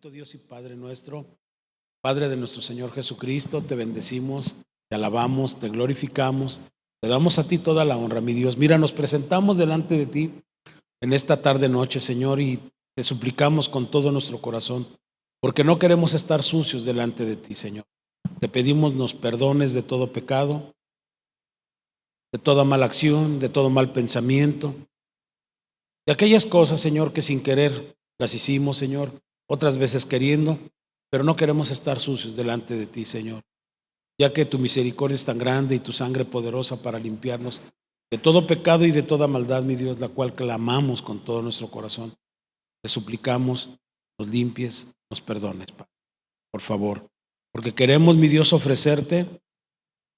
Bendito Dios y Padre nuestro, Padre de nuestro Señor Jesucristo, te bendecimos, te alabamos, te glorificamos, te damos a ti toda la honra, mi Dios. Mira, nos presentamos delante de ti en esta tarde noche, Señor, y te suplicamos con todo nuestro corazón, porque no queremos estar sucios delante de ti, Señor. Te pedimos nos perdones de todo pecado, de toda mala acción, de todo mal pensamiento, de aquellas cosas, Señor, que sin querer las hicimos, Señor, otras veces queriendo, pero no queremos estar sucios delante de ti, Señor, ya que tu misericordia es tan grande y tu sangre poderosa para limpiarnos de todo pecado y de toda maldad, mi Dios, la cual clamamos con todo nuestro corazón. Te suplicamos, nos limpies, nos perdones, Padre, por favor, porque queremos, mi Dios, ofrecerte,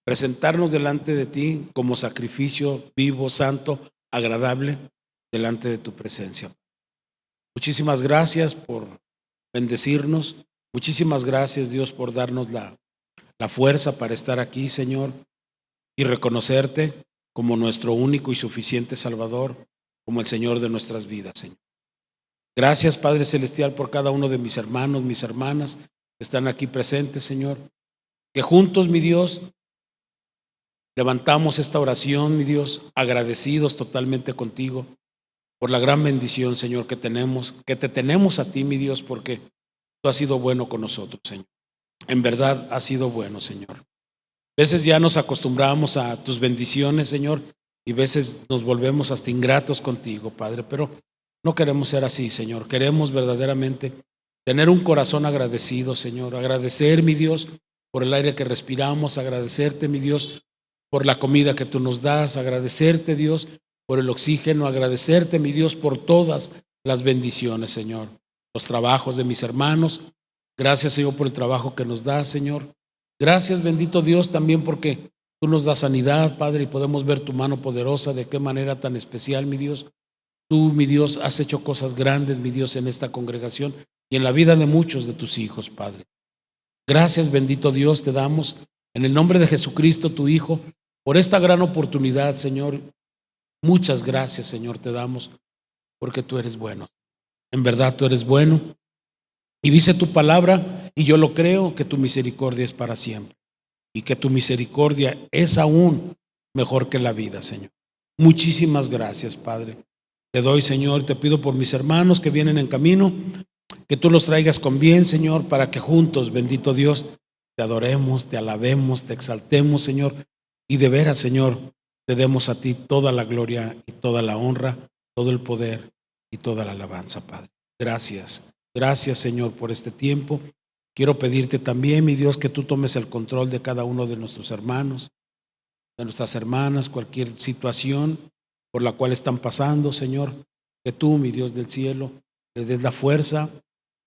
presentarnos delante de ti como sacrificio vivo, santo, agradable, delante de tu presencia. Muchísimas gracias por bendecirnos. Muchísimas gracias, Dios, por darnos la fuerza para estar aquí, Señor, y reconocerte como nuestro único y suficiente Salvador, como el Señor de nuestras vidas, Señor. Gracias, Padre Celestial, por cada uno de mis hermanos, mis hermanas que están aquí presentes, Señor, que juntos, mi Dios, levantamos esta oración, mi Dios, agradecidos totalmente contigo por la gran bendición, Señor, que te tenemos a ti, mi Dios, porque tú has sido bueno con nosotros, Señor. En verdad has sido bueno, Señor. A veces ya nos acostumbramos a tus bendiciones, Señor, y a veces nos volvemos hasta ingratos contigo, Padre, pero no queremos ser así, Señor. Queremos verdaderamente tener un corazón agradecido, Señor. Agradecer, mi Dios, por el aire que respiramos, agradecerte, mi Dios, por la comida que tú nos das, agradecerte, Dios, por el oxígeno, agradecerte, mi Dios, por todas las bendiciones, Señor. Los trabajos de mis hermanos. Gracias, Señor, por el trabajo que nos das, Señor. Gracias, bendito Dios, también porque tú nos das sanidad, Padre, y podemos ver tu mano poderosa, de qué manera tan especial, mi Dios. Tú, mi Dios, has hecho cosas grandes, mi Dios, en esta congregación y en la vida de muchos de tus hijos, Padre. Gracias, bendito Dios, te damos en el nombre de Jesucristo, tu Hijo, por esta gran oportunidad, Señor. Muchas gracias, Señor, te damos, porque tú eres bueno. En verdad, tú eres bueno. Y dice tu palabra, y yo lo creo, que tu misericordia es para siempre. Y que tu misericordia es aún mejor que la vida, Señor. Muchísimas gracias, Padre. Te doy, Señor, te pido por mis hermanos que vienen en camino, que tú los traigas con bien, Señor, para que juntos, bendito Dios, te adoremos, te alabemos, te exaltemos, Señor. Y de veras, Señor, te demos a ti toda la gloria y toda la honra, todo el poder y toda la alabanza, Padre. Gracias. Gracias, Señor, por este tiempo. Quiero pedirte también, mi Dios, que tú tomes el control de cada uno de nuestros hermanos, de nuestras hermanas, cualquier situación por la cual están pasando, Señor, que tú, mi Dios del cielo, les des la fuerza,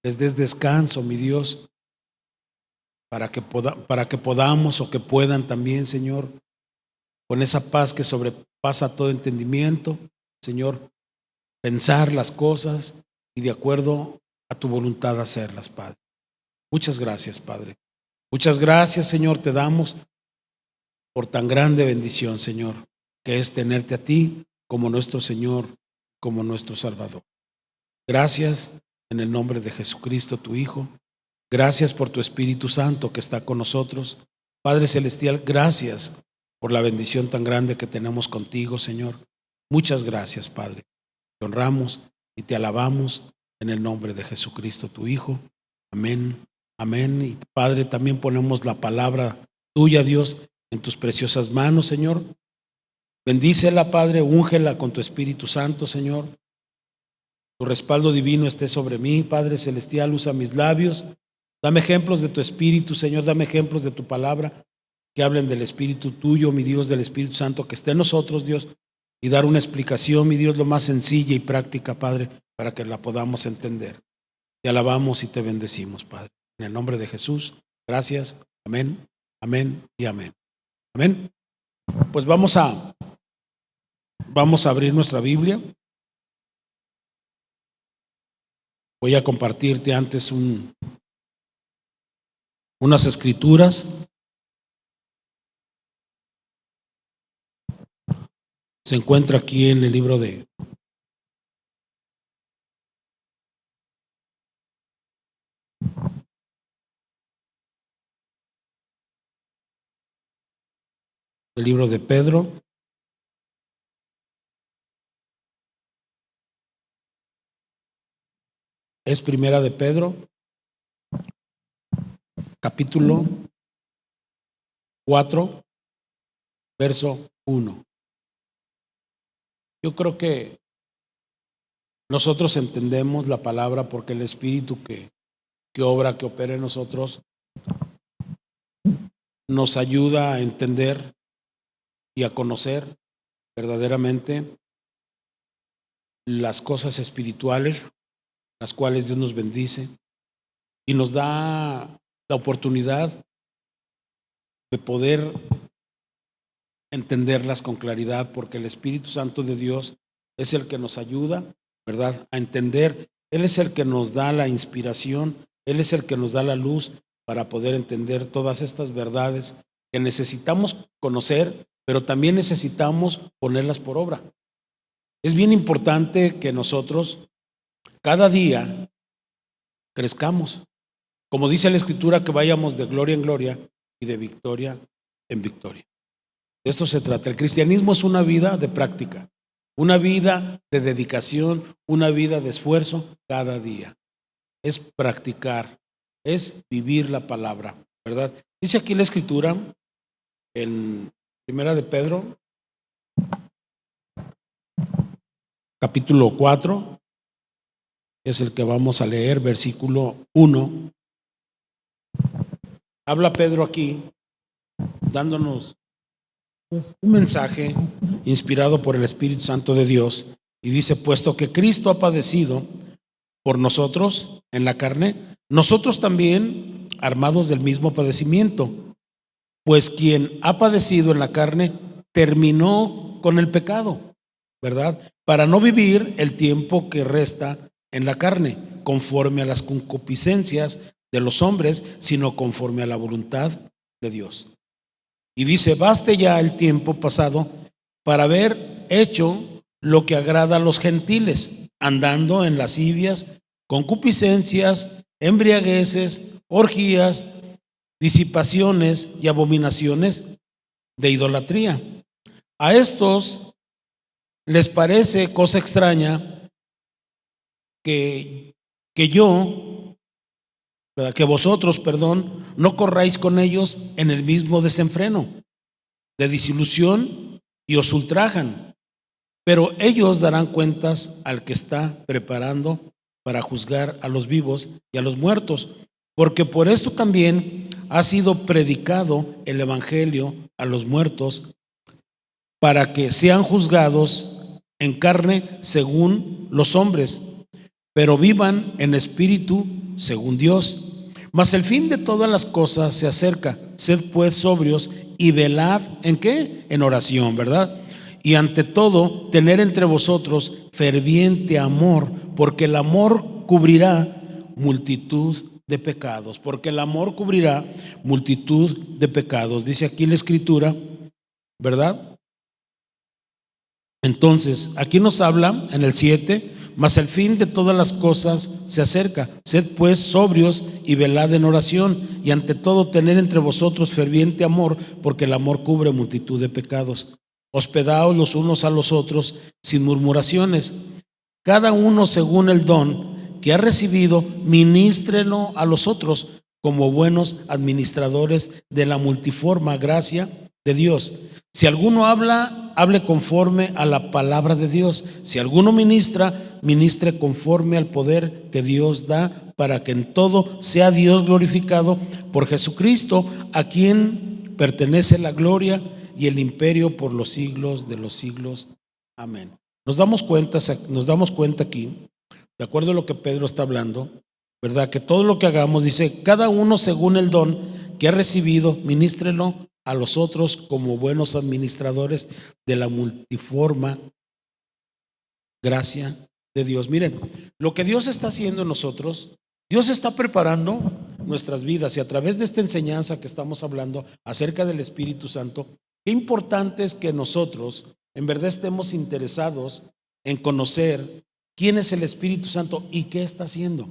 les des descanso, mi Dios, para que podamos o que puedan también, Señor, con esa paz que sobrepasa todo entendimiento, Señor, pensar las cosas y de acuerdo a tu voluntad hacerlas, Padre. Muchas gracias, Padre. Muchas gracias, Señor, te damos por tan grande bendición, Señor, que es tenerte a ti como nuestro Señor, como nuestro Salvador. Gracias en el nombre de Jesucristo, tu Hijo. Gracias por tu Espíritu Santo que está con nosotros. Padre Celestial, gracias por la bendición tan grande que tenemos contigo, Señor. Muchas gracias, Padre. Te honramos y te alabamos en el nombre de Jesucristo, tu Hijo. Amén. Amén. Y Padre, también ponemos la palabra tuya, Dios, en tus preciosas manos, Señor. Bendícela, Padre, úngela con tu Espíritu Santo, Señor. Tu respaldo divino esté sobre mí, Padre Celestial, usa mis labios. Dame ejemplos de tu Espíritu, Señor, dame ejemplos de tu palabra, que hablen del Espíritu tuyo, mi Dios, del Espíritu Santo, que esté en nosotros, Dios, y dar una explicación, mi Dios, lo más sencilla y práctica, Padre, para que la podamos entender. Te alabamos y te bendecimos, Padre. En el nombre de Jesús, gracias. Amén, amén y amén. Amén. Pues vamos a abrir nuestra Biblia. Voy a compartirte antes unas escrituras. Se encuentra aquí en el libro de El libro de Pedro. Es Primera de Pedro, capítulo 4, verso 1. Yo creo que nosotros entendemos la palabra porque el Espíritu que obra, que opera en nosotros, nos ayuda a entender y a conocer verdaderamente las cosas espirituales, las cuales Dios nos bendice y nos da la oportunidad de poder entenderlas con claridad, porque el Espíritu Santo de Dios es el que nos ayuda, ¿verdad?, a entender. Él es el que nos da la inspiración, Él es el que nos da la luz para poder entender todas estas verdades que necesitamos conocer, pero también necesitamos ponerlas por obra. Es bien importante que nosotros cada día crezcamos. Como dice la Escritura, que vayamos de gloria en gloria y de victoria en victoria. De esto se trata. El cristianismo es una vida de práctica, una vida de dedicación, una vida de esfuerzo cada día. Es practicar, es vivir la palabra, ¿verdad? Dice aquí la Escritura en Primera de Pedro, capítulo 4, es el que vamos a leer, versículo 1. Habla Pedro aquí dándonos un mensaje inspirado por el Espíritu Santo de Dios, y dice: puesto que Cristo ha padecido por nosotros en la carne, nosotros también armados del mismo padecimiento, pues quien ha padecido en la carne terminó con el pecado, ¿verdad?, para no vivir el tiempo que resta en la carne conforme a las concupiscencias de los hombres, sino conforme a la voluntad de Dios. Y dice: baste ya el tiempo pasado para haber hecho lo que agrada a los gentiles, andando en lascivias, concupiscencias, embriagueces, orgías, disipaciones y abominaciones de idolatría. A estos les parece cosa extraña que vosotros, no corráis con ellos en el mismo desenfreno de disilusión, y os ultrajan, pero ellos darán cuentas al que está preparando para juzgar a los vivos y a los muertos, porque por esto también ha sido predicado el evangelio a los muertos, para que sean juzgados en carne según los hombres, pero vivan en espíritu según Dios. Mas el fin de todas las cosas se acerca. Sed pues sobrios y velad, ¿en qué? En oración, ¿verdad? Y ante todo, tener entre vosotros ferviente amor, porque el amor cubrirá multitud de pecados. Porque el amor cubrirá multitud de pecados. Dice aquí la Escritura, ¿verdad? Entonces, aquí nos habla en el 7: mas el fin de todas las cosas se acerca. Sed pues sobrios y velad en oración, y ante todo tener entre vosotros ferviente amor, porque el amor cubre multitud de pecados. Hospedaos los unos a los otros sin murmuraciones. Cada uno según el don que ha recibido, ministrelo a los otros como buenos administradores de la multiforme gracia de Dios. Si alguno habla, hable conforme a la palabra de Dios. Si alguno ministra, ministre conforme al poder que Dios da, para que en todo sea Dios glorificado por Jesucristo, a quien pertenece la gloria y el imperio por los siglos de los siglos. Amén. Nos damos cuenta aquí, de acuerdo a lo que Pedro está hablando, ¿verdad?, que todo lo que hagamos, dice, cada uno según el don que ha recibido, ministrelo a los otros como buenos administradores de la multiforme gracia de Dios. Miren, lo que Dios está haciendo en nosotros, Dios está preparando nuestras vidas, y a través de esta enseñanza que estamos hablando acerca del Espíritu Santo, qué importante es que nosotros en verdad estemos interesados en conocer quién es el Espíritu Santo y qué está haciendo.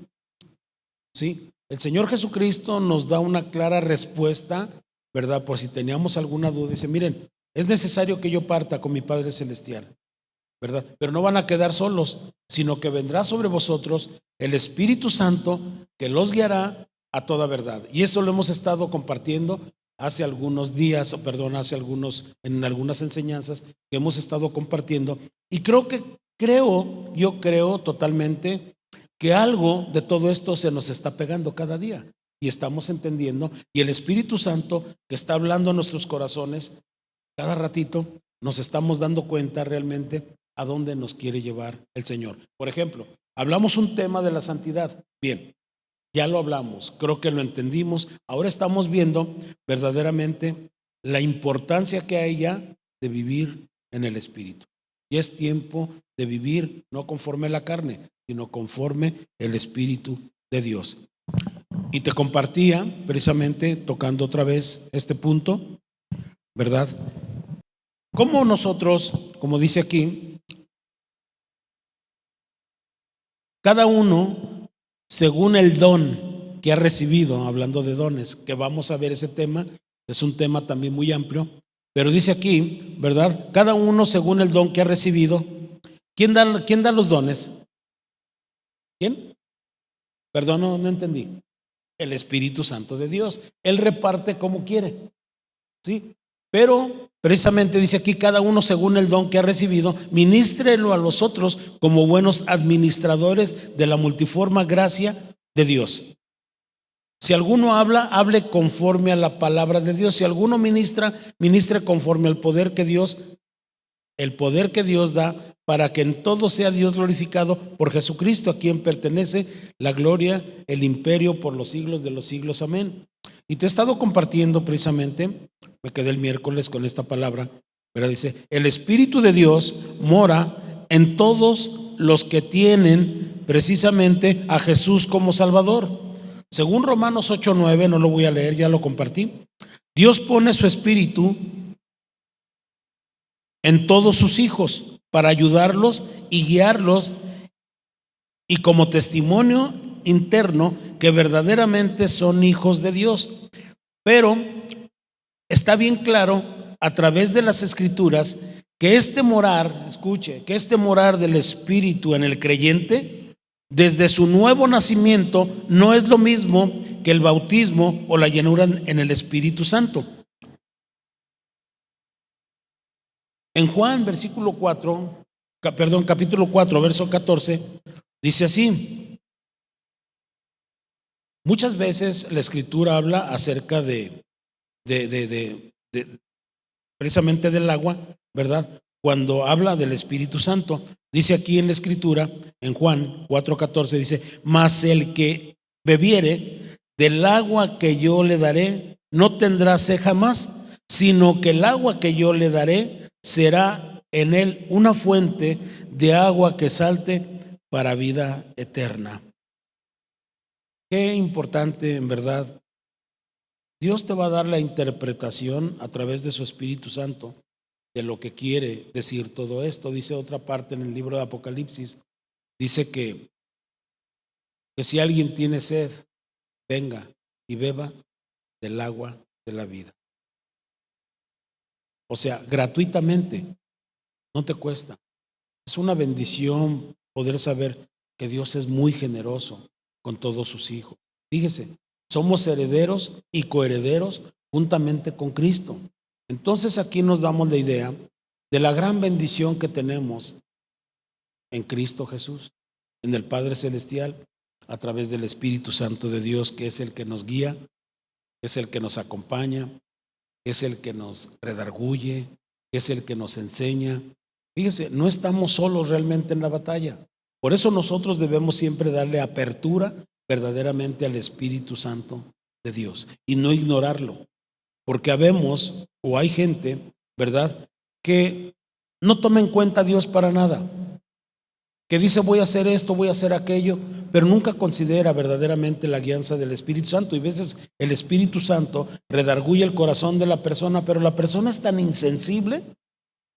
¿Sí? El Señor Jesucristo nos da una clara respuesta, ¿verdad? Por si teníamos alguna duda, dice: miren, es necesario que yo parta con mi Padre Celestial, ¿verdad? Pero no van a quedar solos, sino que vendrá sobre vosotros el Espíritu Santo que los guiará a toda verdad. Y eso lo hemos estado compartiendo hace algunos días, en algunas enseñanzas que hemos estado compartiendo. Y yo creo totalmente que algo de todo esto se nos está pegando cada día y estamos entendiendo, y el Espíritu Santo que está hablando a nuestros corazones cada ratito, nos estamos dando cuenta realmente a dónde nos quiere llevar el Señor. Por ejemplo, hablamos un tema de la santidad. Bien, ya lo hablamos, creo que lo entendimos. Ahora estamos viendo verdaderamente la importancia que hay ya de vivir en el Espíritu. Y es tiempo de vivir no conforme a la carne, sino conforme el Espíritu de Dios. Y te compartía precisamente, tocando otra vez este punto, ¿verdad? Como nosotros, como dice aquí, cada uno según el don que ha recibido, hablando de dones, que vamos a ver ese tema, es un tema también muy amplio, pero dice aquí, ¿verdad? Cada uno según el don que ha recibido. ¿Quién da los dones? ¿Quién? Perdón, no entendí. El Espíritu Santo de Dios. Él reparte como quiere, ¿sí? Pero precisamente dice aquí, cada uno según el don que ha recibido, ministrelo a los otros como buenos administradores de la multiforme gracia de Dios. Si alguno habla, hable conforme a la palabra de Dios. Si alguno ministra, ministre conforme al poder que Dios da, para que en todo sea Dios glorificado por Jesucristo, a quien pertenece la gloria, el imperio por los siglos de los siglos. Amén. Y te he estado compartiendo precisamente, me quedé el miércoles con esta palabra, pero dice, el Espíritu de Dios mora en todos los que tienen precisamente a Jesús como Salvador. Según Romanos 8:9, no lo voy a leer, ya lo compartí. Dios pone su Espíritu en todos sus hijos para ayudarlos y guiarlos, y como testimonio interno que verdaderamente son hijos de Dios. Pero está bien claro a través de las Escrituras que que este morar del Espíritu en el creyente desde su nuevo nacimiento no es lo mismo que el bautismo o la llenura en el Espíritu Santo. En Juan, capítulo 4, verso 14, dice así. Muchas veces la Escritura habla acerca de precisamente del agua, ¿verdad? Cuando habla del Espíritu Santo, dice aquí en la Escritura, en Juan 4:14, dice, mas el que bebiere del agua que yo le daré, no tendrá sed jamás, sino que el agua que yo le daré será en él una fuente de agua que salte para vida eterna. Qué importante, en verdad. Dios te va a dar la interpretación a través de su Espíritu Santo de lo que quiere decir todo esto. Dice otra parte en el libro de Apocalipsis, dice que si alguien tiene sed, venga y beba del agua de la vida. O sea, gratuitamente, no te cuesta. Es una bendición poder saber que Dios es muy generoso con todos sus hijos. Fíjese, somos herederos y coherederos juntamente con Cristo. Entonces aquí nos damos la idea de la gran bendición que tenemos en Cristo Jesús, en el Padre Celestial, a través del Espíritu Santo de Dios, que es el que nos guía, es el que nos acompaña, es el que nos redarguye, es el que nos enseña. Fíjese, no estamos solos realmente en la batalla. Por eso nosotros debemos siempre darle apertura verdaderamente al Espíritu Santo de Dios y no ignorarlo, porque hay gente, ¿verdad?, que no toma en cuenta a Dios para nada, que dice voy a hacer esto, voy a hacer aquello, pero nunca considera verdaderamente la guianza del Espíritu Santo. Y a veces el Espíritu Santo redarguye el corazón de la persona, pero la persona es tan insensible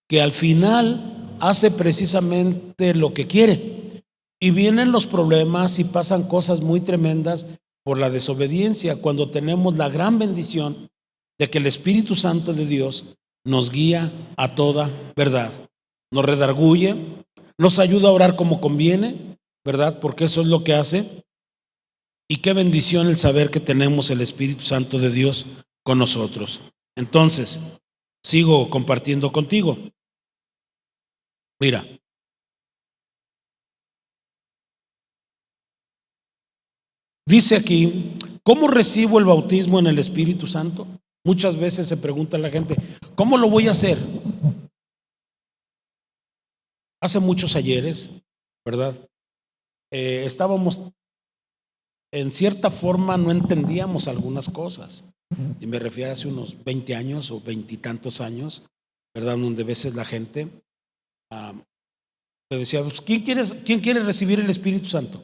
que al final hace precisamente lo que quiere. Y vienen los problemas y pasan cosas muy tremendas por la desobediencia, cuando tenemos la gran bendición de que el Espíritu Santo de Dios nos guía a toda verdad, nos redarguye, nos ayuda a orar como conviene, ¿verdad? Porque eso es lo que hace. Y qué bendición el saber que tenemos el Espíritu Santo de Dios con nosotros. Entonces, sigo compartiendo contigo. Mira, dice aquí, ¿cómo recibo el bautismo en el Espíritu Santo? Muchas veces se pregunta la gente, ¿cómo lo voy a hacer? Hace muchos ayeres, ¿verdad? Estábamos, en cierta forma, no entendíamos algunas cosas. Y me refiero a hace unos 20 años o 20 y tantos años, ¿verdad? Donde a veces la gente te decía, pues, ¿quién quiere recibir el Espíritu Santo?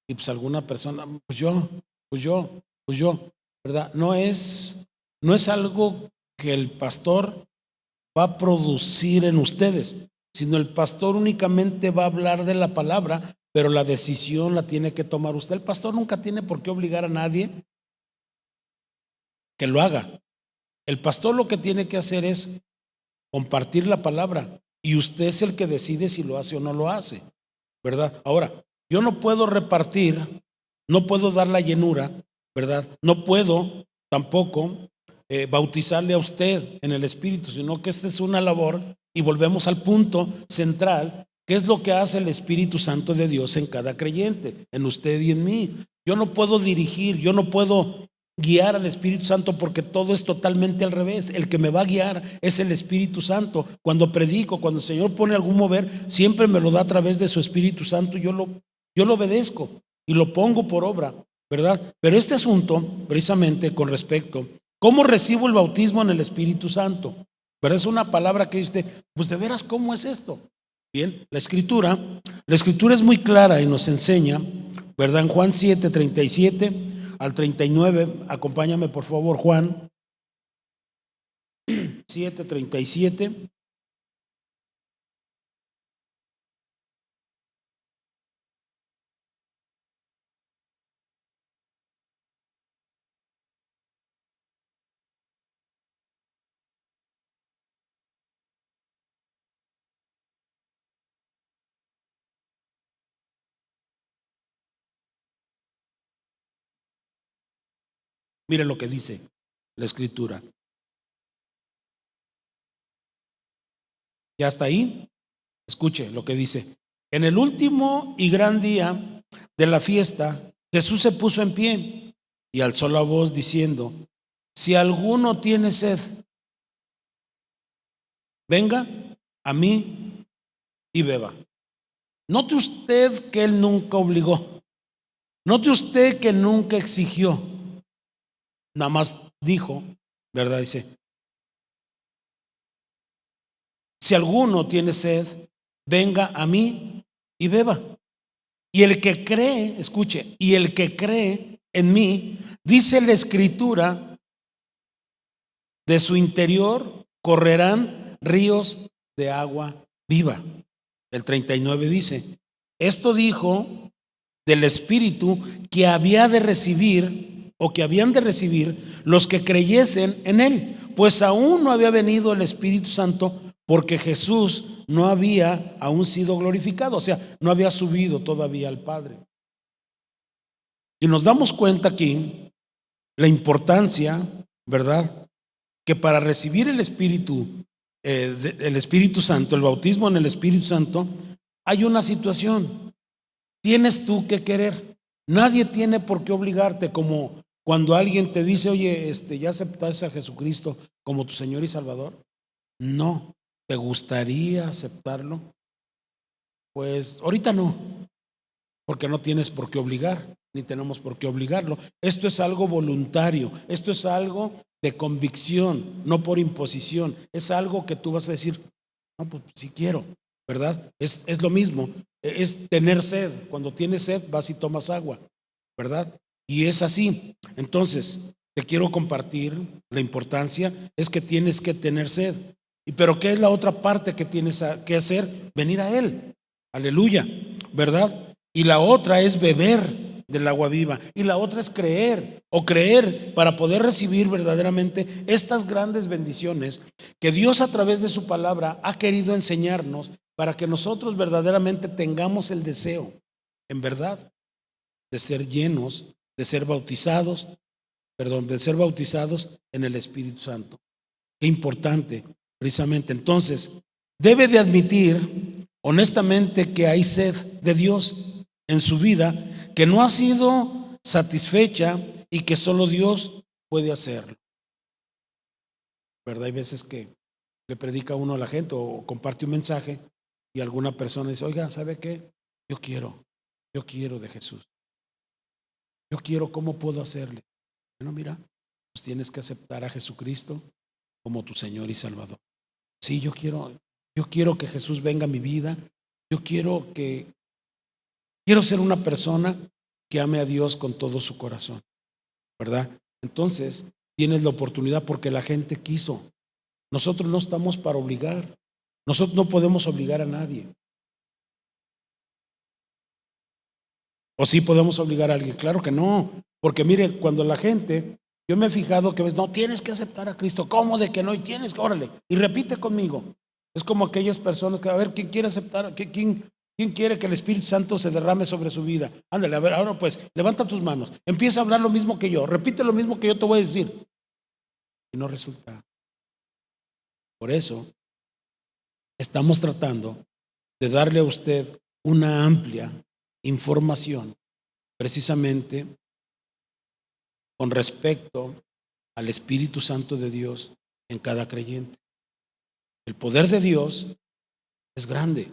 Y pues alguna persona, pues yo, ¿verdad? No es algo que el pastor va a producir en ustedes, sino el pastor únicamente va a hablar de la palabra, pero la decisión la tiene que tomar usted. El pastor nunca tiene por qué obligar a nadie que lo haga. El pastor lo que tiene que hacer es compartir la palabra y usted es el que decide si lo hace o no lo hace, ¿verdad? Ahora, yo no puedo repartir, no puedo dar la llenura, ¿verdad? No puedo tampoco bautizarle a usted en el Espíritu, sino que esta es una labor y volvemos al punto central, que es lo que hace el Espíritu Santo de Dios en cada creyente, en usted y en mí. Yo no puedo dirigir, yo no puedo guiar al Espíritu Santo porque todo es totalmente al revés. El que me va a guiar es el Espíritu Santo. Cuando predico, cuando el Señor pone algún mover, siempre me lo da a través de su Espíritu Santo. Yo lo obedezco y lo pongo por obra, ¿verdad? Pero este asunto, precisamente con respecto, ¿cómo recibo el bautismo en el Espíritu Santo? ¿Verdad? Es una palabra que dice, pues de veras, ¿cómo es esto? Bien, la escritura es muy clara y nos enseña, ¿verdad? En Juan 7:37 al 39, acompáñame por favor, Juan 7:37. Mire lo que dice la escritura. ¿Ya está ahí? Escuche lo que dice. En el último y gran día de la fiesta, Jesús se puso en pie y alzó la voz diciendo, si alguno tiene sed, venga a mí y beba. Note usted que él nunca obligó. Note usted que nunca exigió. Nada más dijo, ¿verdad? Dice, si alguno tiene sed, venga a mí y beba. Y el que cree, escuche, y el que cree en mí, dice la escritura, de su interior correrán ríos de agua viva. El 39 dice, esto dijo del Espíritu que había de recibir o que habían de recibir los que creyesen en él, pues aún no había venido el Espíritu Santo porque Jesús no había aún sido glorificado, o sea, no había subido todavía al Padre. Y nos damos cuenta aquí la importancia, ¿verdad? Que para recibir el Espíritu Santo, el bautismo en el Espíritu Santo, hay una situación. Tienes tú que querer. Nadie tiene por qué obligarte, como cuando alguien te dice, oye, ¿ya aceptaste a Jesucristo como tu Señor y Salvador? No. ¿Te gustaría aceptarlo? Pues ahorita no, porque no tienes por qué obligar, ni tenemos por qué obligarlo. Esto es algo voluntario, esto es algo de convicción, no por imposición. Es algo que tú vas a decir, no, pues sí quiero, ¿verdad? Es lo mismo, es tener sed. Cuando tienes sed, vas y tomas agua, ¿verdad? Y es así. Entonces, te quiero compartir la importancia, es que tienes que tener sed. Pero ¿qué es la otra parte que tienes que hacer? Venir a Él. Aleluya, ¿verdad? Y la otra es beber. del agua viva. Y la otra es creer, o creer para poder recibir verdaderamente estas grandes bendiciones que Dios a través de su palabra ha querido enseñarnos para que nosotros verdaderamente tengamos el deseo, en verdad, de ser llenos, de ser bautizados, de ser bautizados en el Espíritu Santo. Qué importante, precisamente. Entonces, debe de admitir honestamente que hay sed de Dios en su vida, que no ha sido satisfecha y que solo Dios puede hacerlo. ¿Verdad? Hay veces que le predica uno a la gente o comparte un mensaje y alguna persona dice, oiga, ¿sabe qué? Yo quiero de Jesús. Yo quiero, ¿cómo puedo hacerle? Bueno, mira, pues tienes que aceptar a Jesucristo como tu Señor y Salvador. Sí, yo quiero que Jesús venga a mi vida. Yo quiero ser una persona que ame a Dios con todo su corazón, ¿verdad? Entonces, tienes la oportunidad porque la gente quiso. Nosotros no estamos para obligar. Nosotros no podemos obligar a nadie. ¿O sí podemos obligar a alguien? Claro que no. Porque mire, cuando la gente, yo me he fijado que no, tienes que aceptar a Cristo. ¿Cómo de que no? Y tienes que, órale. Y repite conmigo. Es como aquellas personas que, a ver, ¿quién quiere aceptar? ¿Quién quiere que el Espíritu Santo se derrame sobre su vida? Ándale, a ver, ahora pues, levanta tus manos. Empieza a hablar lo mismo que yo. Repite lo mismo que yo te voy a decir. Y no resulta. Por eso, estamos tratando de darle a usted una amplia información, precisamente con respecto al Espíritu Santo de Dios en cada creyente. El poder de Dios es grande.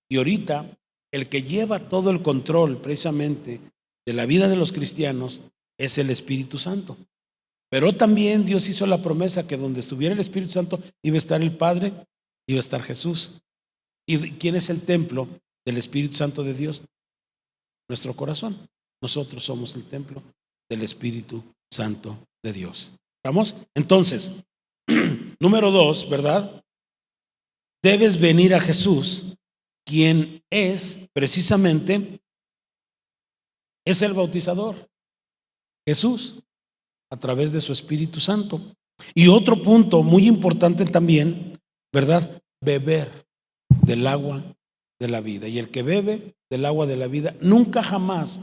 Y ahorita, el que lleva todo el control precisamente de la vida de los cristianos es el Espíritu Santo. Pero también Dios hizo la promesa que donde estuviera el Espíritu Santo iba a estar el Padre, iba a estar Jesús. ¿Y quién es el templo del Espíritu Santo de Dios? Nuestro corazón. Nosotros somos el templo del Espíritu Santo de Dios. ¿Estamos? Entonces, número 2, ¿verdad? Debes venir a Jesús, quien es precisamente, es el bautizador. Jesús, a través de su Espíritu Santo. Y otro punto muy importante también, ¿verdad? Beber del agua de la vida. Y el que bebe del agua de la vida nunca jamás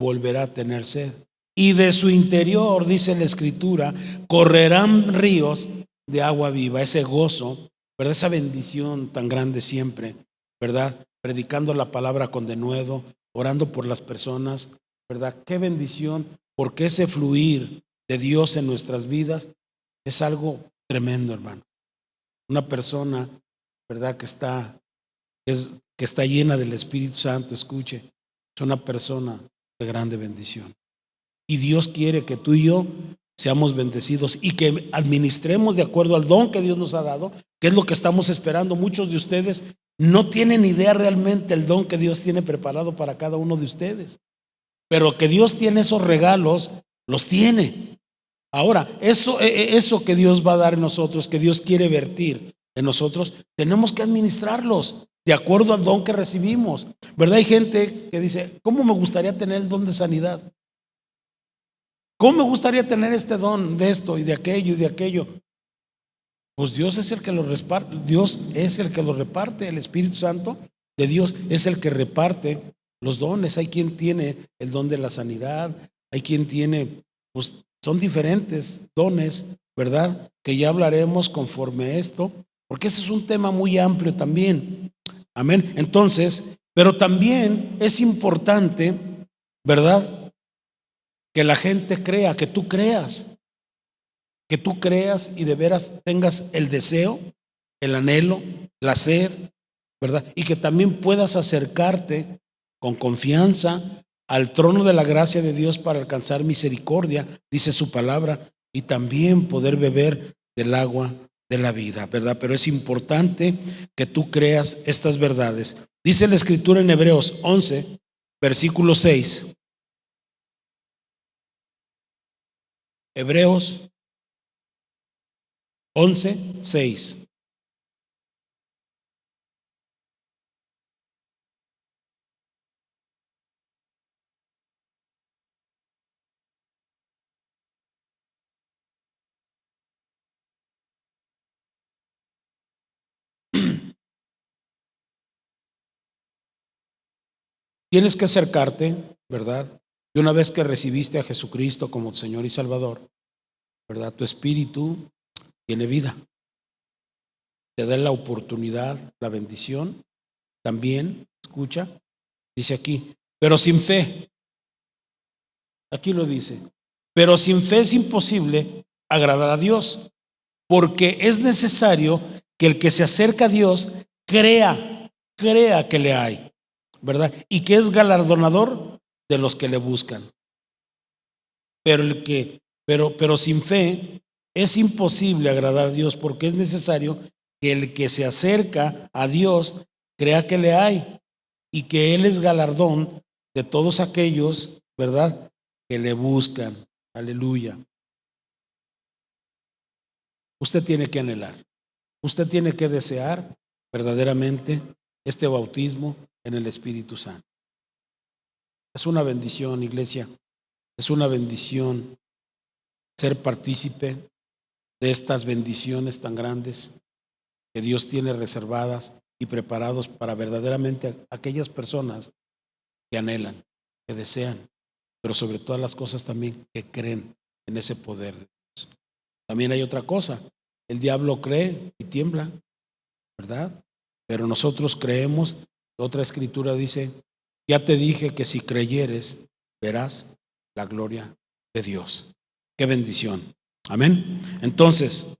volverá a tener sed. Y de su interior, dice la Escritura, correrán ríos de agua viva. Ese gozo, ¿verdad? Esa bendición tan grande siempre, ¿verdad? Predicando la palabra con denuedo, orando por las personas, ¿verdad? Qué bendición, porque ese fluir de Dios en nuestras vidas es algo tremendo, hermano. Una persona, ¿verdad? Que está llena del Espíritu Santo, escuche, es una persona de grande bendición. Y Dios quiere que tú y yo seamos bendecidos y que administremos de acuerdo al don que Dios nos ha dado, que es lo que estamos esperando. Muchos de ustedes no tienen idea realmente el don que Dios tiene preparado para cada uno de ustedes, pero que Dios tiene esos regalos, los tiene. Ahora, eso que Dios va a dar en nosotros, que Dios quiere vertir en nosotros, tenemos que administrarlos de acuerdo al don que recibimos, ¿verdad? Hay gente que dice, ¿cómo me gustaría tener el don de sanidad? ¿Cómo me gustaría tener este don de esto y de aquello y de aquello? Pues Dios es el que lo reparte, Dios es el que lo reparte, el Espíritu Santo de Dios es el que reparte los dones. Hay quien tiene el don de la sanidad, hay quien tiene, pues son diferentes dones, ¿verdad? Que ya hablaremos conforme a esto, porque ese es un tema muy amplio también. Amén. Entonces, pero también es importante, ¿verdad? Que la gente crea, que tú creas y de veras tengas el deseo, el anhelo, la sed, ¿verdad? Y que también puedas acercarte con confianza al trono de la gracia de Dios para alcanzar misericordia, dice su palabra, y también poder beber del agua de la vida, ¿verdad? Pero es importante que tú creas estas verdades. Dice la Escritura en Hebreos 11, versículo 6. Hebreos 11:6. tienes que acercarte, ¿verdad? Y una vez que recibiste a Jesucristo como Señor y Salvador, ¿verdad? Tu espíritu tiene vida. Te da la oportunidad, la bendición. También, escucha, dice aquí, pero sin fe. Aquí lo dice. Pero sin fe es imposible agradar a Dios, porque es necesario que el que se acerca a Dios crea que le hay, ¿verdad? Y que es galardonador de los que le buscan. Pero sin fe es imposible agradar a Dios, porque es necesario que el que se acerca a Dios crea que le hay y que Él es galardón de todos aquellos, ¿verdad?, que le buscan. Aleluya. Usted tiene que anhelar, usted tiene que desear verdaderamente este bautismo en el Espíritu Santo. Es una bendición, iglesia, es una bendición ser partícipe de estas bendiciones tan grandes que Dios tiene reservadas y preparados para verdaderamente aquellas personas que anhelan, que desean, pero sobre todas las cosas también que creen en ese poder de Dios. También hay otra cosa, el diablo cree y tiembla, ¿verdad? Pero nosotros creemos. Otra escritura dice, ya te dije que si creyeres, verás la gloria de Dios. Qué bendición. Amén. Entonces,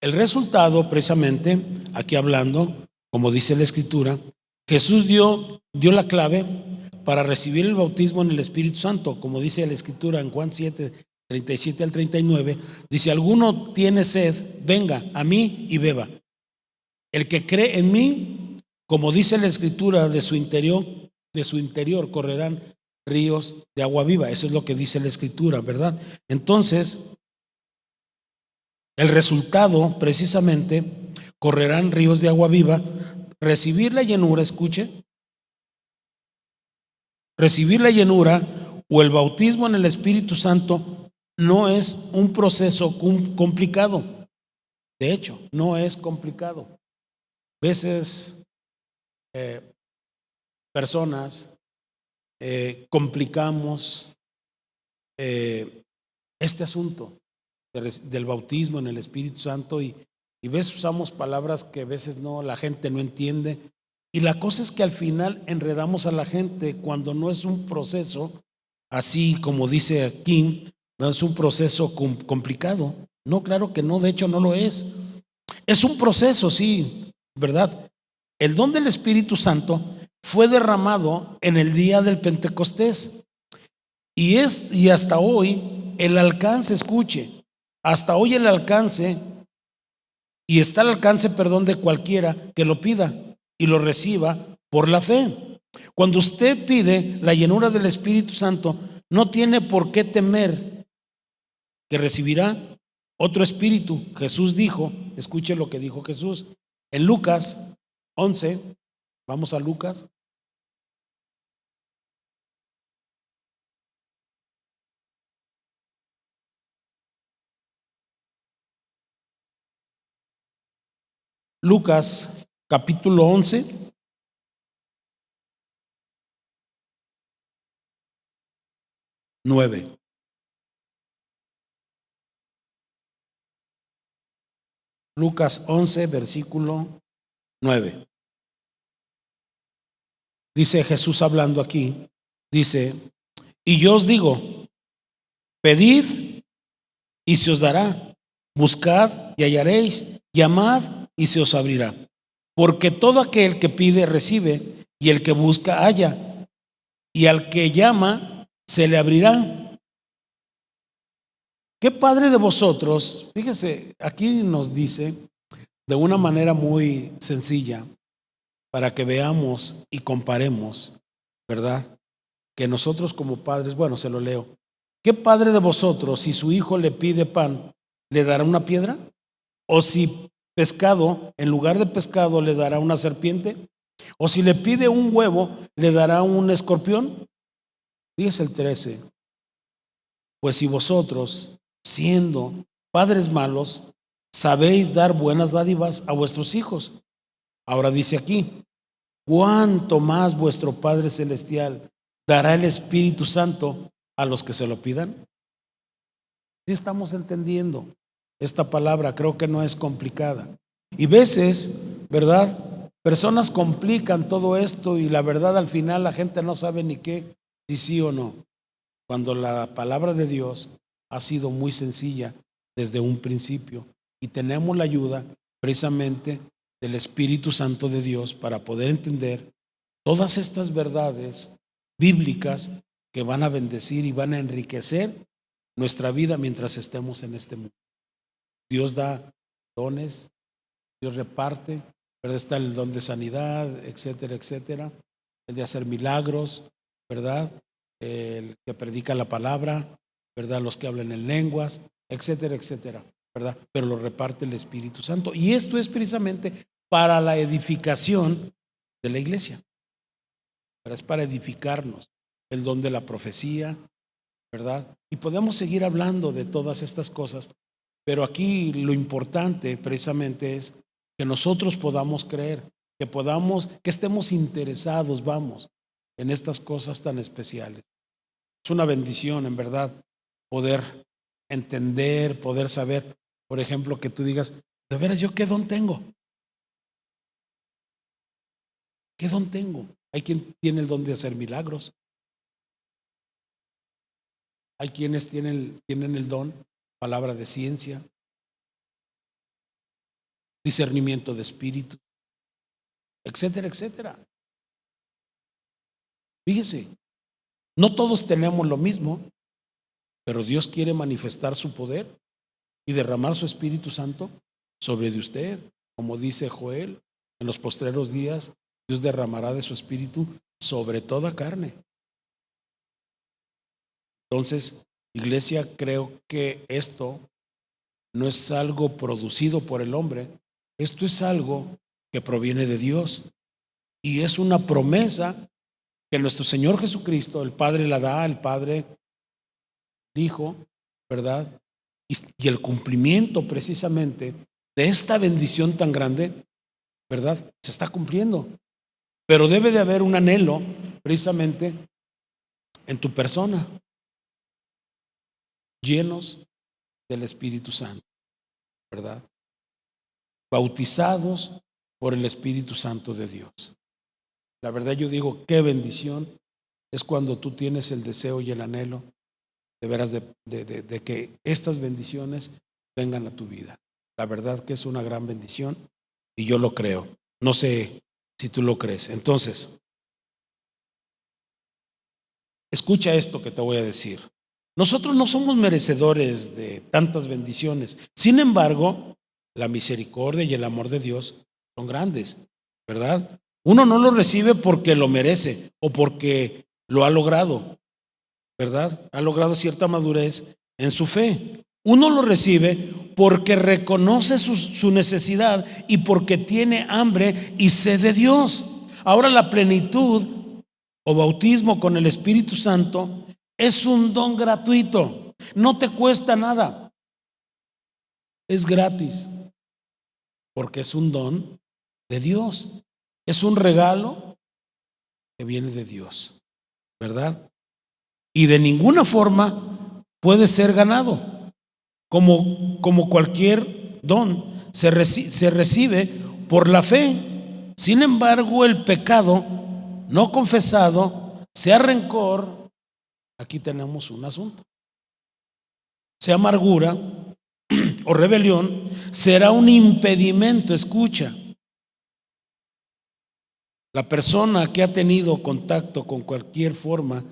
el resultado, precisamente, aquí hablando, como dice la escritura, Jesús dio la clave para recibir el bautismo en el Espíritu Santo, como dice la escritura en Juan 7, 37 al 39, dice, alguno tiene sed, venga a mí y beba. El que cree en mí, como dice la escritura, de su interior correrán ríos de agua viva. Eso es lo que dice la escritura, ¿verdad? Entonces, el resultado, precisamente, correrán ríos de agua viva. Recibir la llenura, escuche, recibir la llenura o el bautismo en el Espíritu Santo no es un proceso complicado. De hecho, no es complicado. Veces personas complicamos este asunto del bautismo en el Espíritu Santo y veces usamos palabras que a veces la gente no entiende, y la cosa es que al final enredamos a la gente cuando no es un proceso así como dice aquí, no es un proceso complicado. No, claro que no, de hecho no lo es. Es un proceso, sí, ¿verdad? El don del Espíritu Santo fue derramado en el día del Pentecostés y hasta hoy el alcance, escuche, hasta hoy el alcance, y está al alcance, perdón, de cualquiera que lo pida y lo reciba por la fe. Cuando usted pide la llenura del Espíritu Santo, no tiene por qué temer que recibirá otro espíritu. Jesús dijo, escuche lo que dijo Jesús en Lucas 11, vamos a Lucas. Lucas capítulo 11, nueve. Lucas 11, versículo 9. Dice Jesús hablando aquí, dice, y yo os digo, pedid y se os dará, buscad y hallaréis, llamad y se os abrirá. Porque todo aquel que pide recibe, y el que busca halla, y al que llama se le abrirá. ¿Qué padre de vosotros? Fíjese, aquí nos dice de una manera muy sencilla para que veamos y comparemos, ¿verdad? Que nosotros como padres, bueno, se lo leo. ¿Qué padre de vosotros, si su hijo le pide pan, le dará una piedra? ¿O si pescado, en lugar de pescado, le dará una serpiente? ¿O si le pide un huevo, le dará un escorpión? Fíjese el 13. Pues si vosotros, siendo padres malos, sabéis dar buenas dádivas a vuestros hijos. Ahora dice aquí, cuánto más vuestro Padre Celestial dará el Espíritu Santo a los que se lo pidan. ¿Sí estamos entendiendo esta palabra? Creo que no es complicada. Y veces, ¿verdad? Personas complican todo esto y la verdad al final la gente no sabe ni qué, si sí o no. Cuando la palabra de Dios ha sido muy sencilla desde un principio y tenemos la ayuda precisamente del Espíritu Santo de Dios para poder entender todas estas verdades bíblicas que van a bendecir y van a enriquecer nuestra vida mientras estemos en este mundo. Dios da dones, Dios reparte, ¿verdad? Está el don de sanidad, etcétera, etcétera, el de hacer milagros, ¿verdad? El que predica la palabra, ¿verdad? Los que hablan en lenguas, etcétera, etcétera, ¿verdad? Pero lo reparte el Espíritu Santo. Y esto es precisamente para la edificación de la iglesia. Es para edificarnos. El don de la profecía, ¿verdad? Y podemos seguir hablando de todas estas cosas, pero aquí lo importante precisamente es que nosotros podamos creer, que estemos interesados, vamos, en estas cosas tan especiales. Es una bendición, en verdad, poder entender, poder saber, por ejemplo, que tú digas, de veras, ¿yo qué don tengo? ¿Qué don tengo? Hay quien tiene el don de hacer milagros. Hay quienes tienen el don, palabra de ciencia, discernimiento de espíritu, etcétera, etcétera. Fíjese, no todos tenemos lo mismo, pero Dios quiere manifestar su poder y derramar su Espíritu Santo sobre de usted, como dice Joel, en los postreros días Dios derramará de su Espíritu sobre toda carne. Entonces, iglesia, creo que esto no es algo producido por el hombre, esto es algo que proviene de Dios y es una promesa que nuestro Señor Jesucristo, el Padre la da, el Padre dijo, ¿verdad? Y el cumplimiento precisamente de esta bendición tan grande, ¿verdad? Se está cumpliendo. Pero debe de haber un anhelo precisamente en tu persona, llenos del Espíritu Santo, ¿verdad? Bautizados por el Espíritu Santo de Dios. La verdad yo digo, qué bendición es cuando tú tienes el deseo y el anhelo de veras de que estas bendiciones vengan a tu vida. La verdad que es una gran bendición y yo lo creo. No sé si tú lo crees. Entonces, escucha esto que te voy a decir. Nosotros no somos merecedores de tantas bendiciones. Sin embargo, la misericordia y el amor de Dios son grandes, ¿verdad? Uno no lo recibe porque lo merece o porque lo ha logrado, ¿verdad? Ha logrado cierta madurez en su fe. Uno lo recibe porque reconoce su necesidad y porque tiene hambre y sed de Dios. Ahora la plenitud o bautismo con el Espíritu Santo es un don gratuito. No te cuesta nada. Es gratis porque es un don de Dios. Es un regalo que viene de Dios, ¿verdad? Y de ninguna forma puede ser ganado. Como cualquier don, se recibe por la fe. Sin embargo, el pecado no confesado, sea rencor, aquí tenemos un asunto. Sea amargura o rebelión, será un impedimento. Escucha, la persona que ha tenido contacto con cualquier forma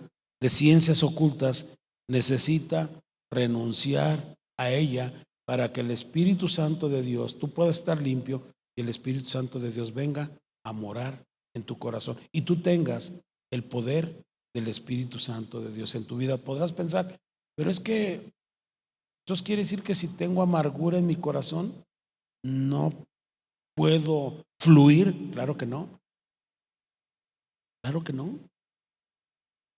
de ciencias ocultas necesita renunciar a ella para que el Espíritu Santo de Dios, tú puedas estar limpio y el Espíritu Santo de Dios venga a morar en tu corazón y tú tengas el poder del Espíritu Santo de Dios en tu vida. Podrás pensar, pero es que entonces quiere decir que si tengo amargura en mi corazón, no puedo fluir. Claro que no, claro que no.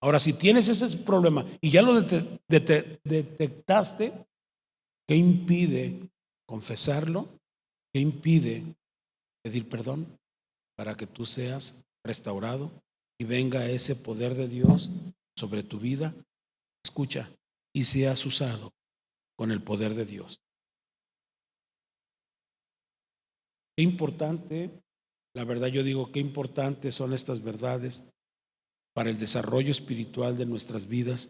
Ahora, si tienes ese problema y ya lo detectaste, ¿qué impide confesarlo? ¿Qué impide pedir perdón para que tú seas restaurado y venga ese poder de Dios sobre tu vida. Escucha, y seas usado con el poder de Dios. Qué importante, la verdad yo digo, qué importantes son estas verdades para el desarrollo espiritual de nuestras vidas.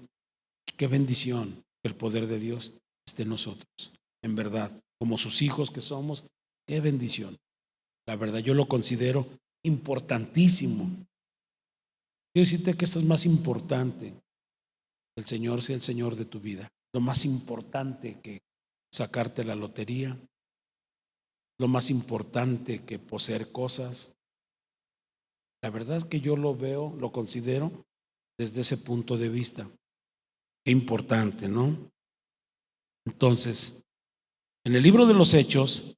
Qué bendición que el poder de Dios esté en nosotros, en verdad, como sus hijos que somos, qué bendición. La verdad yo lo considero importantísimo. Quiero decirte que esto es más importante, que el Señor sea el Señor de tu vida. Lo más importante que sacarte la lotería, lo más importante que poseer cosas. La verdad que yo lo veo, lo considero desde ese punto de vista. Qué importante, ¿no? Entonces, en el libro de los Hechos,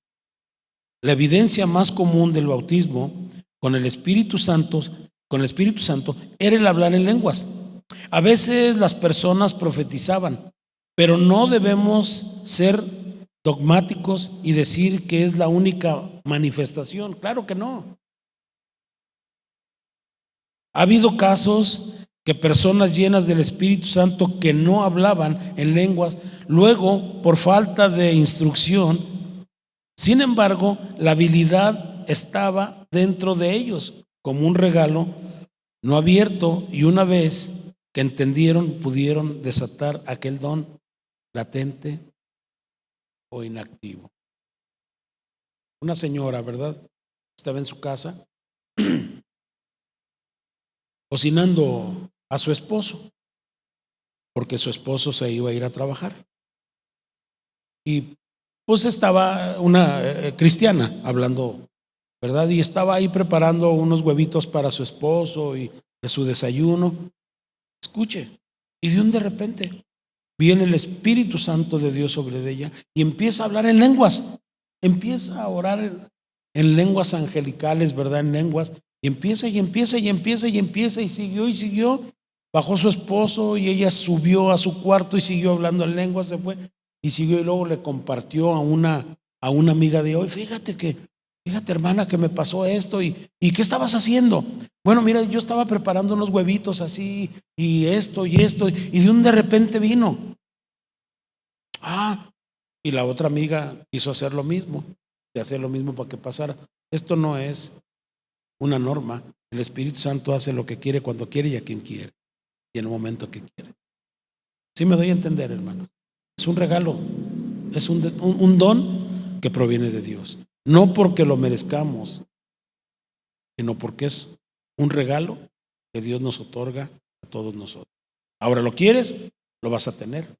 la evidencia más común del bautismo con el Espíritu Santo, era el hablar en lenguas. A veces las personas profetizaban, pero no debemos ser dogmáticos y decir que es la única manifestación. Claro que no. Ha habido casos que personas llenas del Espíritu Santo que no hablaban en lenguas, luego por falta de instrucción, sin embargo, la habilidad estaba dentro de ellos como un regalo no abierto, y una vez que entendieron, pudieron desatar aquel don latente o inactivo. Una señora, ¿verdad? Estaba en su casa cocinando a su esposo, porque su esposo se iba a ir a trabajar. Y pues estaba una cristiana hablando, ¿verdad? Y estaba ahí preparando unos huevitos para su esposo y de su desayuno. Escuche, y de repente viene el Espíritu Santo de Dios sobre ella y empieza a hablar en lenguas, empieza a orar en lenguas angelicales, ¿verdad? En lenguas, y empieza y siguió. Bajó su esposo y ella subió a su cuarto y siguió hablando en lenguas, se fue y siguió, y luego le compartió a una amiga de hoy, fíjate hermana, que me pasó esto. ¿Y qué estabas haciendo? Bueno, mira, yo estaba preparando unos huevitos así y esto, y de repente vino. Y la otra amiga quiso hacer lo mismo, para que pasara. Esto no es una norma. El Espíritu Santo hace lo que quiere, cuando quiere y a quien quiere, y en el momento que quiere. ¿Sí me doy a entender, hermano? Es un regalo, es un don que proviene de Dios. No porque lo merezcamos, sino porque es un regalo que Dios nos otorga a todos nosotros. Ahora, ¿lo quieres? Lo vas a tener.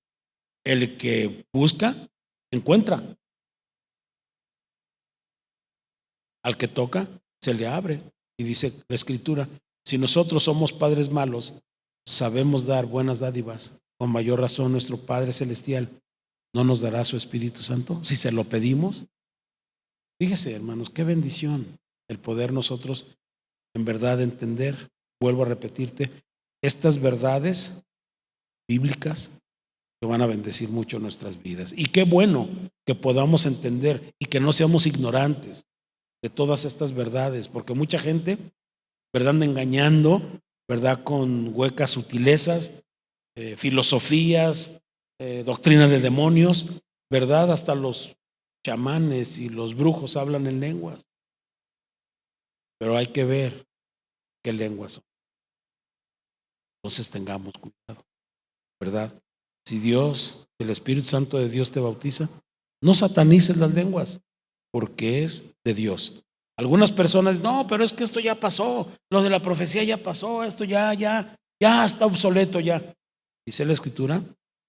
El que busca, encuentra. Al que toca, se le abre. Y dice la Escritura, si nosotros somos padres malos, sabemos dar buenas dádivas, con mayor razón nuestro Padre Celestial ¿no nos dará su Espíritu Santo si se lo pedimos? Fíjese, hermanos, qué bendición el poder nosotros en verdad entender. Vuelvo a repetirte, estas verdades bíblicas que van a bendecir mucho nuestras vidas. Y qué bueno que podamos entender y que no seamos ignorantes de todas estas verdades, porque mucha gente, ¿verdad?, anda engañando, ¿verdad?, con huecas sutilezas, filosofías, doctrinas de demonios, ¿verdad? Hasta los chamanes y los brujos hablan en lenguas. Pero hay que ver qué lenguas son. Entonces tengamos cuidado, ¿verdad? Si Dios, el Espíritu Santo de Dios te bautiza, no satanices las lenguas, porque es de Dios. Algunas personas, no, pero es que esto ya pasó, lo de la profecía ya pasó, esto ya está obsoleto ya. Dice la Escritura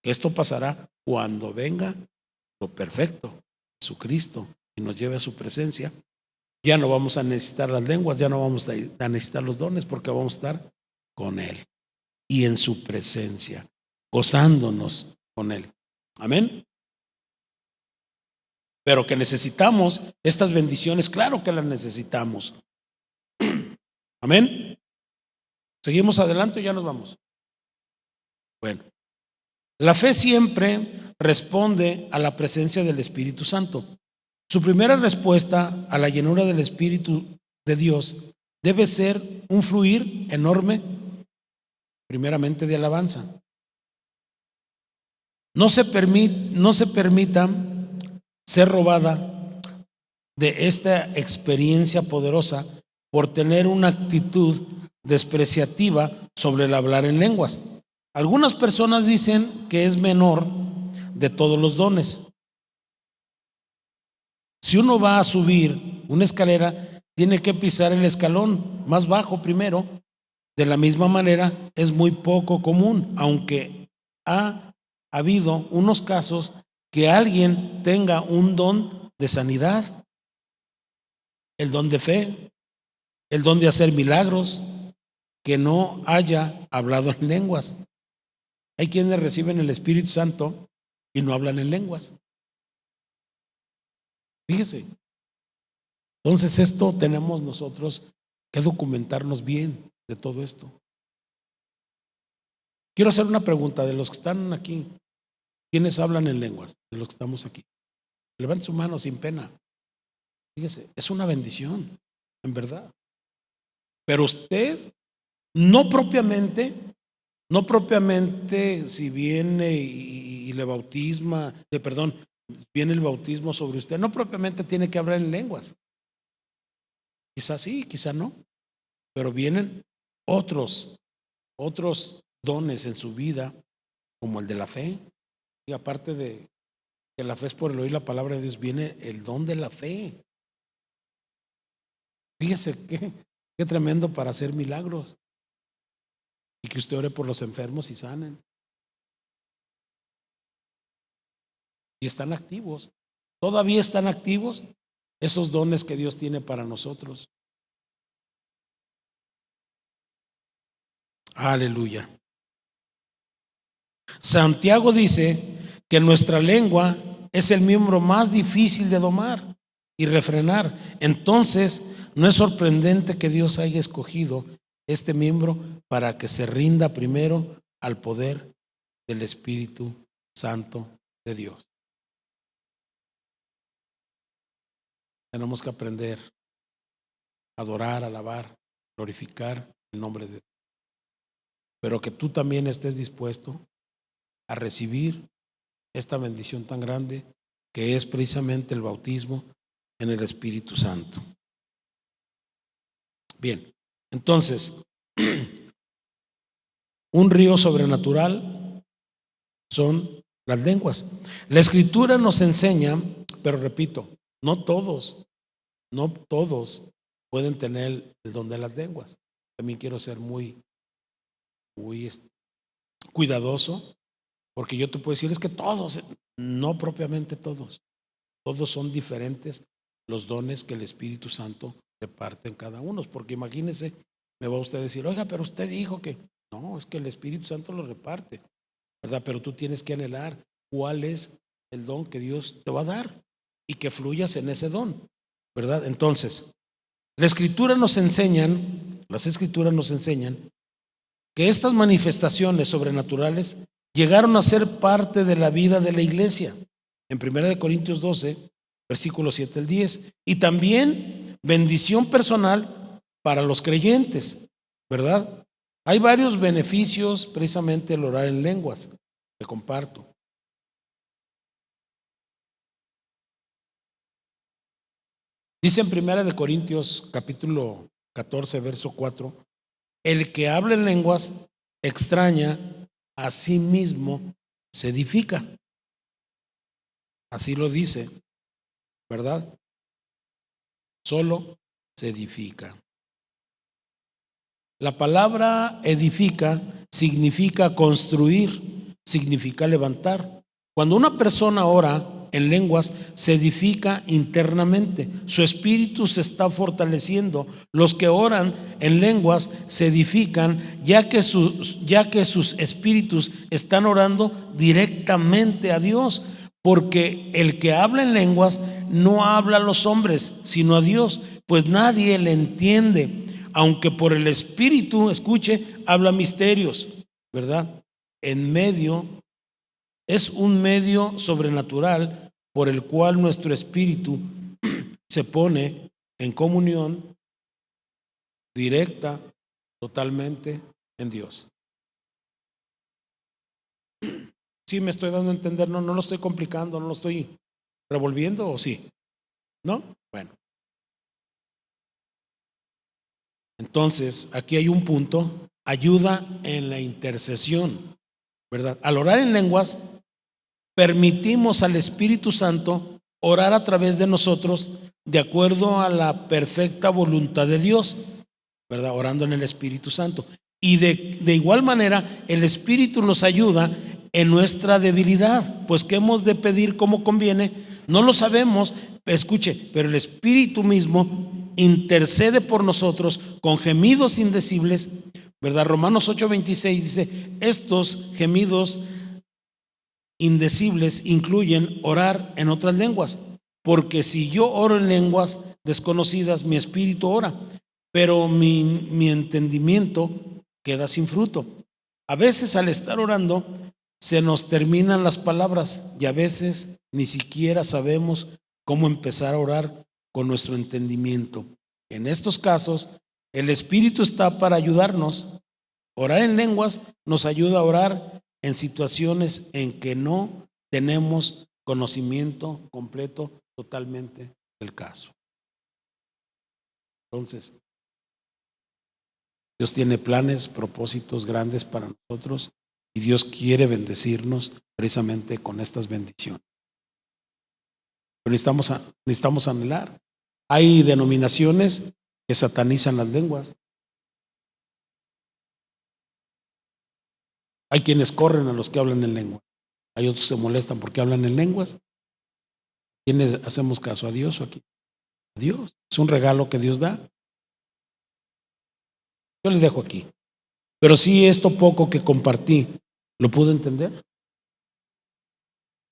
que esto pasará cuando venga lo perfecto, Jesucristo, y nos lleve a su presencia. Ya no vamos a necesitar las lenguas, ya no vamos a necesitar los dones, porque vamos a estar con Él y en su presencia, gozándonos con Él. Amén. Pero que necesitamos estas bendiciones, claro que las necesitamos. Amén. Seguimos adelante, ya nos vamos. Bueno, la fe siempre responde a la presencia del Espíritu Santo. Su primera respuesta a la llenura del Espíritu de Dios debe ser un fluir enorme, primeramente de alabanza. No se permita ser robada de esta experiencia poderosa por tener una actitud despreciativa sobre el hablar en lenguas. Algunas personas dicen que es menor de todos los dones. Si uno va a subir una escalera, tiene que pisar el escalón más bajo primero. De la misma manera, es muy poco común, aunque ha habido unos casos que alguien tenga un don de sanidad, el don de fe, el don de hacer milagros, que no haya hablado en lenguas. Hay quienes reciben el Espíritu Santo y no hablan en lenguas. Fíjese. Entonces esto tenemos nosotros que documentarnos bien de todo esto. Quiero hacer una pregunta de los que están aquí. ¿Quiénes hablan en lenguas? De los que estamos aquí. Levante su mano sin pena. Fíjese, es una bendición, en verdad. Pero usted no propiamente si viene y le bautisma, viene el bautismo sobre usted, no propiamente tiene que hablar en lenguas. Quizás sí, quizás no. Pero vienen otros dones en su vida, como el de la fe. Y aparte de que la fe es por el oír la palabra de Dios, viene el don de la fe. Fíjese qué tremendo para hacer milagros. Y que usted ore por los enfermos y sanen. Y están activos. Todavía están activos esos dones que Dios tiene para nosotros. Aleluya. Santiago dice que nuestra lengua es el miembro más difícil de domar y refrenar. Entonces, no es sorprendente que Dios haya escogido este miembro para que se rinda primero al poder del Espíritu Santo de Dios. Tenemos que aprender a adorar, alabar, glorificar el nombre de Dios. Pero que tú también estés dispuesto a recibir esta bendición tan grande que es precisamente el bautismo en el Espíritu Santo. Bien, entonces, un río sobrenatural son las lenguas. La Escritura nos enseña, pero repito, no todos pueden tener el don de las lenguas. También quiero ser muy cuidadoso, porque yo te puedo decir, es que todos, no propiamente todos son diferentes los dones que el Espíritu Santo reparte en cada uno, porque imagínese, me va usted a decir, oiga, pero usted dijo que, no, es que el Espíritu Santo lo reparte, ¿verdad? Pero tú tienes que anhelar cuál es el don que Dios te va a dar y que fluyas en ese don, ¿verdad? Entonces, las escrituras nos enseñan que estas manifestaciones sobrenaturales llegaron a ser parte de la vida de la iglesia. En 1 Corintios 12, versículos 7 al 10. Y también bendición personal para los creyentes, ¿verdad? Hay varios beneficios precisamente el orar en lenguas. Te comparto. Dice en 1 Corintios capítulo 14, verso 4, el que habla en lenguas extraña a sí mismo se edifica. Así lo dice, ¿verdad? Solo se edifica. La palabra edifica significa construir, significa levantar. Cuando una persona ora en lenguas, se edifica internamente. Su espíritu se está fortaleciendo. Los que oran en lenguas se edifican, ya que sus espíritus están orando directamente a Dios. Porque el que habla en lenguas no habla a los hombres, sino a Dios, pues nadie le entiende, aunque por el Espíritu, escuche, habla misterios, ¿verdad? Es un medio sobrenatural por el cual nuestro espíritu se pone en comunión directa, totalmente en Dios. ¿Sí me estoy dando a entender? No, no lo estoy complicando, no lo estoy revolviendo, ¿o sí? ¿No? Bueno. Entonces, aquí hay un punto, ayuda en la intercesión, ¿verdad? Al orar en lenguas, permitimos al Espíritu Santo orar a través de nosotros de acuerdo a la perfecta voluntad de Dios, ¿verdad? Orando en el Espíritu Santo. Y de igual manera, el Espíritu nos ayuda en nuestra debilidad, pues ¿qué hemos de pedir como conviene? No lo sabemos, escuche, pero el Espíritu mismo intercede por nosotros con gemidos indecibles, ¿verdad? Romanos 8:26 dice, estos gemidos indecibles incluyen orar en otras lenguas, porque si yo oro en lenguas desconocidas, mi espíritu ora, pero mi entendimiento queda sin fruto. A veces al estar orando se nos terminan las palabras y a veces ni siquiera sabemos cómo empezar a orar con nuestro entendimiento. En estos casos, el Espíritu está para ayudarnos. Orar en lenguas nos ayuda a orar en situaciones en que no tenemos conocimiento completo totalmente del caso. Entonces, Dios tiene planes, propósitos grandes para nosotros y Dios quiere bendecirnos precisamente con estas bendiciones. Pero necesitamos anhelar. Hay denominaciones que satanizan las lenguas. Hay quienes corren a los que hablan en lengua. Hay otros que se molestan porque hablan en lenguas. ¿Quiénes hacemos caso? ¿A Dios o aquí? A Dios. Es un regalo que Dios da. Yo les dejo aquí. Pero sí, esto poco que compartí, ¿lo pudo entender?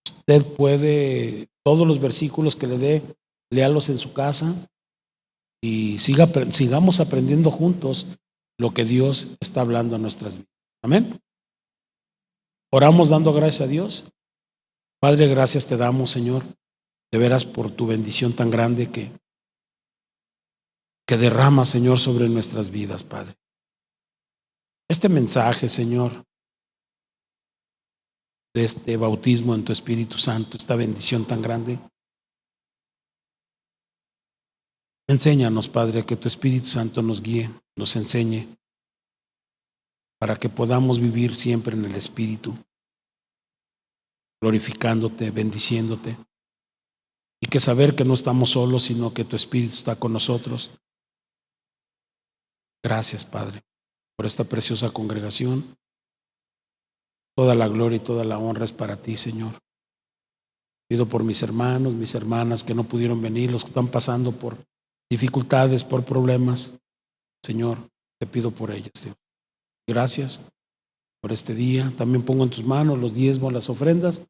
Usted puede, todos los versículos que le dé, léalos en su casa y sigamos aprendiendo juntos lo que Dios está hablando en nuestras vidas. Amén. Oramos dando gracias a Dios. Padre, gracias te damos, Señor, de veras por tu bendición tan grande que derrama, Señor, sobre nuestras vidas, Padre. Este mensaje, Señor, de este bautismo en tu Espíritu Santo, esta bendición tan grande, enséñanos, Padre, que tu Espíritu Santo nos guíe, nos enseñe, para que podamos vivir siempre en el Espíritu, glorificándote, bendiciéndote, y que saber que no estamos solos, sino que tu Espíritu está con nosotros. Gracias, Padre, por esta preciosa congregación. Toda la gloria y toda la honra es para ti, Señor. Pido por mis hermanos, mis hermanas que no pudieron venir, los que están pasando por dificultades, por problemas. Señor, te pido por ellas, Dios. Gracias por este día. También pongo en tus manos los diezmos, las ofrendas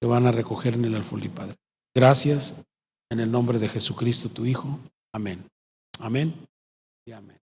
que van a recoger en el alfolí, Padre. Gracias en el nombre de Jesucristo, tu Hijo. Amén. Amén y amén.